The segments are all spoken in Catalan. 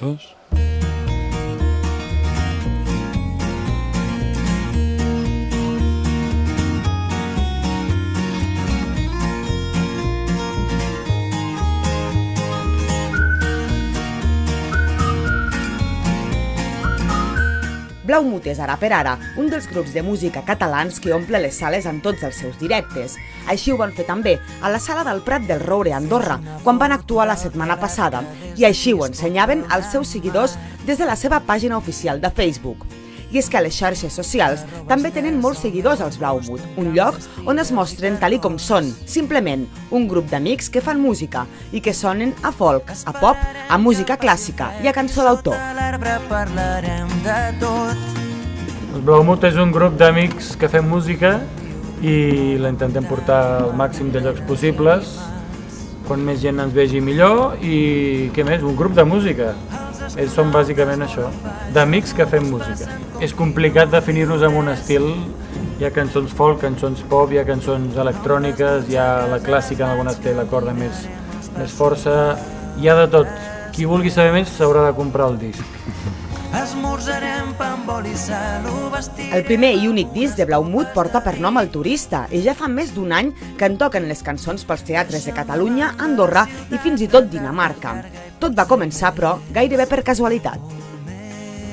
2. Blaumut és ara per ara un dels grups de música catalans que omple les sales en tots els seus directes. Així ho van fer també a la Sala del Prat del Roure a Andorra, quan van actuar la setmana passada, i així ho ensenyaven als seus seguidors des de la seva pàgina oficial de Facebook. I és que a les xarxes socials també tenen molts seguidors als Blaumut, un lloc on es mostren tal i com són, simplement un grup d'amics que fan música i que sonen a folk, a pop, a música clàssica i a cançó d'autor. El Blaumut és un grup d'amics que fem música i la intentem portar al màxim de llocs possibles, quan més gent ens vegi millor i què més, un grup de música. Som bàsicament això, d'amics que fem música. És complicat definir-nos amb un estil, hi ha cançons folk, cançons pop, hi ha cançons electròniques, hi ha la clàssica en algunes té la corda més força, hi ha de tot. Qui vulgui saber més s'haurà de comprar el disc. El primer i únic disc de Blaumut porta per nom El Turista i ja fa més d'un any que en toquen les cançons pels teatres de Catalunya, Andorra i fins i tot Dinamarca. Tot va començar, però, gairebé per casualitat.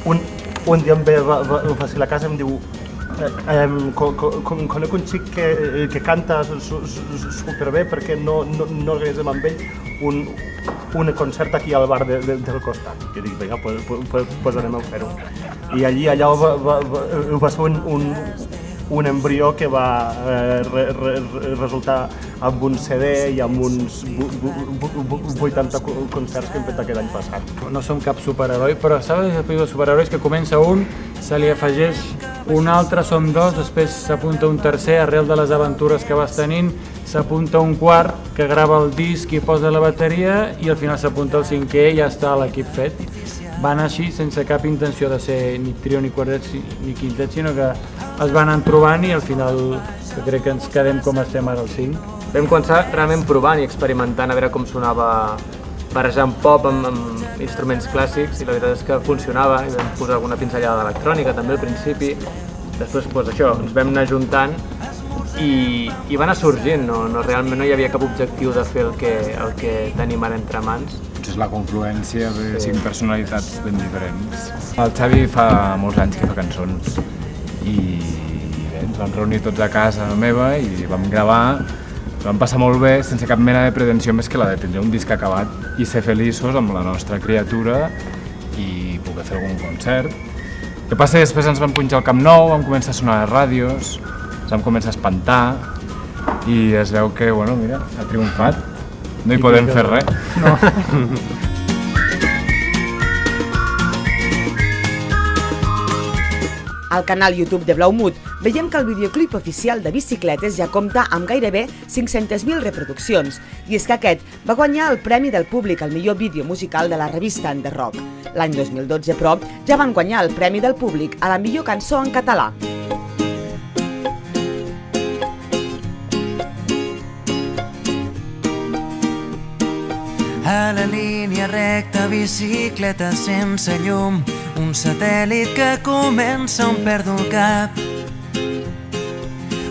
Un dia em ve el Facil a casa i em diu conec un xic que canta superbé, perquè no organitzem amb ell un concert aquí al bar del costat. I dic, vinga, pues anem a fer-ho. I allà va ser un embrió que va resultar amb un CD i amb uns 80 concerts que hem fet aquest any passat. No som cap superheroi, però saps el tipus de superherois que comença un, se li afegeix un altre, som dos, després s'apunta un tercer arrel de les aventures que vas tenint, s'apunta un quart que grava el disc i posa la bateria i al final s'apunta el cinquè i ja està l'equip fet. Va anar així sense cap intenció de ser ni trio ni quartet ni quintet, sinó que es van anar trobant i al final crec que ens quedem com estem ara al 5. Vam començar realment provant i experimentant a veure com sonava barrejant pop amb instruments clàssics i la veritat és que funcionava i vam posar alguna pinzellada d'electrònica també al principi. Després això, ens vam anar juntant i va anar sorgint, realment no hi havia cap objectiu de fer el que tenim ara entre mans. És la confluència de 5 personalitats ben diferents. El Xavi fa molts anys que fa cançons i bé, ens vam reunir tots a casa meva i vam gravar. Vam passar molt bé, sense cap mena de pretensió més que la de tenir un disc acabat i ser feliços amb la nostra criatura i poder fer algun concert. El que passa és que després ens vam punxar al Camp Nou, vam començar a sonar a les ràdios, ens vam començar a espantar i es veu que, bueno, mira, ha triomfat. No hi podem fer res. No. Al canal YouTube de Blaumut veiem que el videoclip oficial de Bicicletes ja compta amb gairebé 500.000 reproduccions i és que aquest va guanyar el Premi del Públic al millor vídeo musical de la revista En The Rock. L'any 2012, però, ja van guanyar el Premi del Públic a la millor cançó en català. A la línia recta, bicicleta sense llum, un satèl·lit que comença on perdo el cap.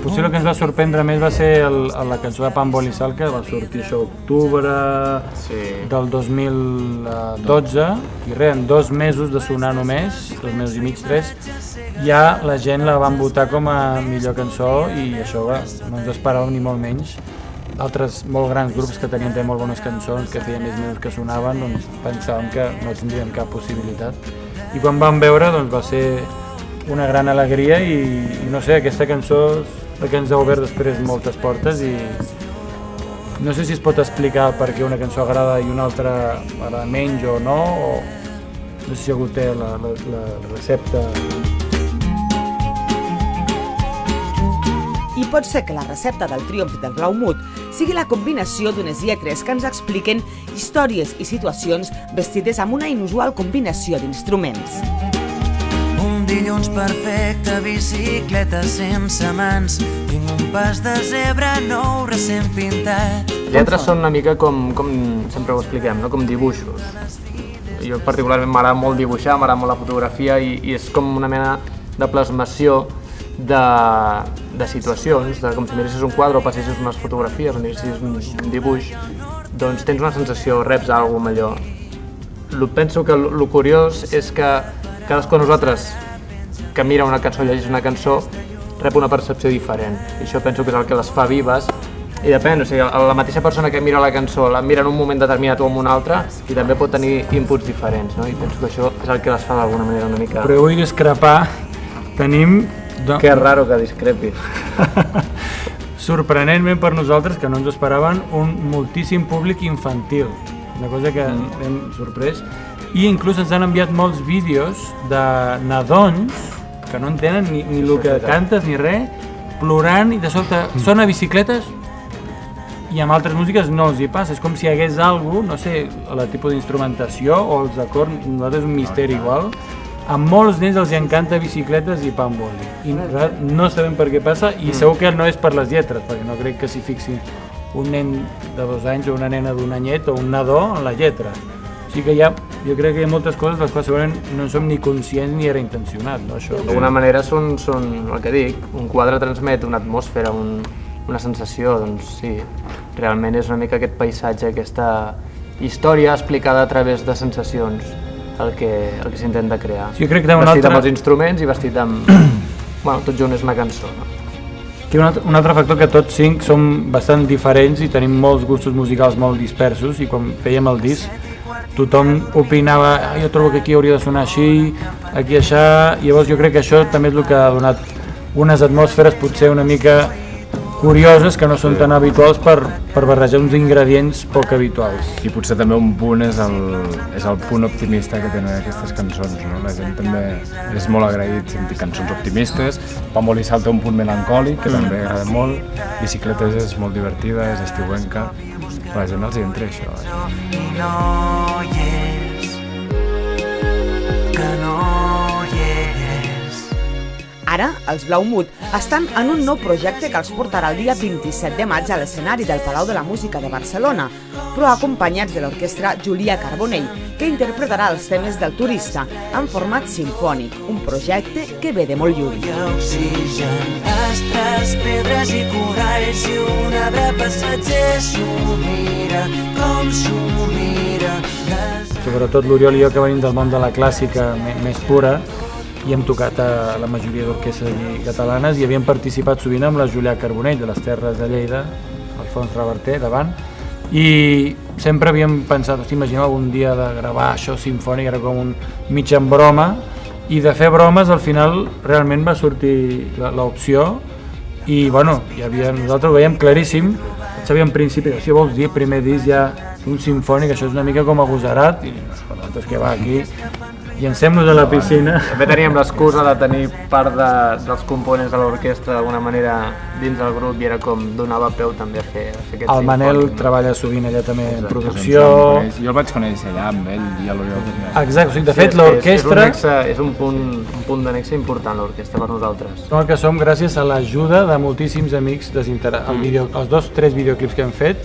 Potser el que ens va sorprendre més va ser la cançó de Pambol i Sal, que va sortir això a octubre del 2012 i res, en 2 mesos de sonar només, 2 mesos i mig, 3, ja la gent la van votar com a millor cançó i això no ens esperàvem ni molt menys. Altres molt grans grups que tenien molt bones cançons, que feien més mesos que sonaven, doncs pensàvem que no tindríem cap possibilitat. I quan vam veure va ser una gran alegria i no sé, aquesta cançó és la que ens ha obert després moltes portes i no sé si es pot explicar per què una cançó agrada i una altra agrada menys o no, o no sé si algú té la recepta. I pot ser que la recepta del triomf del Blaumut sigui la combinació d'unes lletres que ens expliquen històries i situacions vestides amb una inusual combinació d'instruments. Un dilluns perfecte, bicicleta sense mans, tinc un pas de zebra nou recent pintat. Les lletres són una mica com sempre ho expliquem, no? Com dibuixos. jo particularment m'agrada molt dibuixar, m'agrada molt la fotografia i és com una mena de plasmació de situacions, com si miressis un quadre o passessis unes fotografies o miressis un dibuix, doncs tens una sensació, reps alguna cosa millor. Penso que el curiós és que cadascú de nosaltres que mira una cançó, llegeix una cançó, rep una percepció diferent. I això penso que és el que les fa vives. I depèn, o sigui, la mateixa persona que mira la cançó la mira en un moment determinat o en un altre i també pot tenir inputs diferents, no? I penso que això és el que les fa d'alguna manera una mica... Però vull discrepar, tenim... Que raro que discrepis. Sorprenentment per nosaltres, que no ens esperàvem, un moltíssim públic infantil, una cosa que hem sorprès, i inclús ens han enviat molts vídeos de nadons que no entenen ni el que cantes ni res, plorant i de sobte sona bicicletes i amb altres músiques no els hi passa, és com si hi hagués alguna cosa, no sé, el tipus d'instrumentació o els acords, nosaltres és un misteri igual. A molts d'ells els encanta bicicletes i Pamboli i no sabem per què passa i segur que no és per les lletres, perquè no crec que s'hi fixi un nen de 2 anys o una nena d'un anyet o un nadó en la lletra. O sigui que jo crec que hi ha moltes coses de les quals segurament no en som ni conscients ni era intencionat, no, això. D'alguna manera són el que dic, un quadre transmet una atmosfera, una sensació, doncs sí, realment és una mica aquest paisatge, aquesta història explicada a través de sensacions, el que s'intenta crear. Sí, jo crec que vestit amb els instruments i vestit amb... Bueno, tot junt és una cançó, no? Aquí un altre factor que tots 5 som bastant diferents i tenim molts gustos musicals molt dispersos i quan fèiem el disc tothom opinava, jo trobo que aquí hauria de sonar així, aquí aixà, i llavors jo crec que això també és el que ha donat unes atmosferes potser una mica curioses que no són tan habituals per barrejar uns ingredients poc habituals. I potser també un punt és el punt optimista que tenen aquestes cançons, no? La gent també és molt agraït sentir cançons optimistes, Pamboli Salta un punt melancòlic, que també agrada molt, Bicicletes és molt divertida, és estiuenca, a la gent els hi entra això. I no hi és, que no hi és. Ara, els Blaumut estan en un nou projecte que els portarà el dia 27 de maig a l'escenari del Palau de la Música de Barcelona, però acompanyats de l'orquestra Julia Carbonell, que interpretarà els temes del Turista en format simfònic, un projecte que ve de molt lluny. Hi ha oxigen, astres, pedres i coralls i un arbre passatger s'ho mira, com s'ho mira. Sobretot l'Oriol i jo, que venim del món de la clàssica més pura, i hem tocat a la majoria d'orquestres catalanes i havíem participat sovint amb la Julià Carbonell de les Terres de Lleida, Alfons Reverter, davant, i sempre havíem pensat, imaginem algun dia de gravar això simfònic, era com un mig en broma, i de fer bromes al final realment va sortir l'opció i bueno, nosaltres ho veiem claríssim, sabíem en principi, si vols dir primer disc ja un simfònic, això és una mica com agosarat, i nosaltres que va aquí llancem-nos a la piscina. També teníem l'excusa de tenir part dels components de l'orquestra d'alguna manera dins del grup i era com donava peu també a fer aquest El Manel simfònic. Treballa sovint allà també en producció. Jo el vaig conèixer allà amb ell i a l'Oriol. Exacte, o sigui, de fet l'orquestra... És un punt de nexe important l'orquestra per nosaltres. Som el que som gràcies a l'ajuda de moltíssims amics els 2-3 videoclips que hem fet.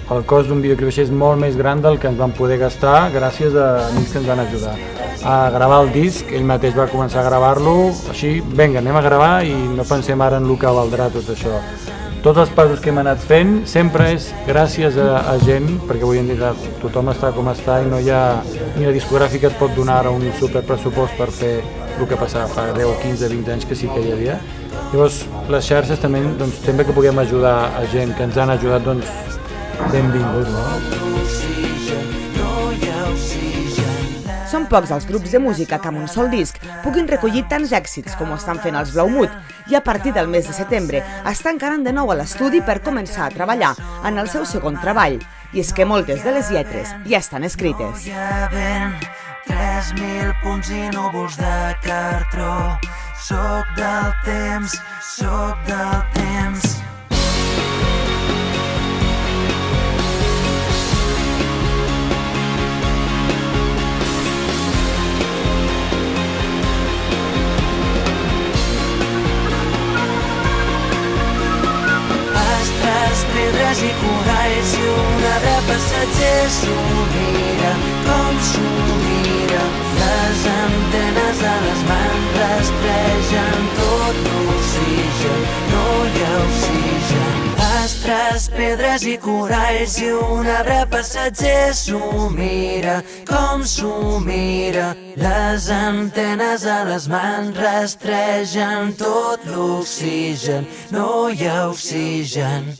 El cost d'un videoclip així és molt més gran del que ens vam poder gastar gràcies a amics que ens van ajudar a gravar el disc. Ell mateix va començar a gravar-lo així, vinga, anem a gravar i no pensem ara en el que valdrà tot això. Tots els passos que hem anat fent sempre és gràcies a gent, perquè avui en dia tothom està com està i no hi ha ni la discogràfica et pot donar un superpressupost per fer el que passava fa 10, 15, 20 anys que sí que hi havia. Llavors les xarxes també, doncs, sempre que puguem ajudar a gent que ens han ajudat, doncs benvingut, no? Són pocs els grups de música que amb un sol disc puguin recollir tants èxits com ho estan fent els Blaumut i a partir del mes de setembre es tancaran de nou a l'estudi per començar a treballar en el seu segon treball. I és que moltes de les lletres ja estan escrites. Hi ha vent, 3.000 punts i núvols de cartró. Soc del temps, soc del temps. Pedres i coralls i un arbre passatger s'ho mira, com s'ho mira. Les antenes a les mans rastregen tot l'oxigen, no hi ha oxigen. Astres, pedres i coralls i un arbre passatger s'ho mira, com s'ho mira. Les antenes a les mans rastregen tot l'oxigen, no hi ha oxigen.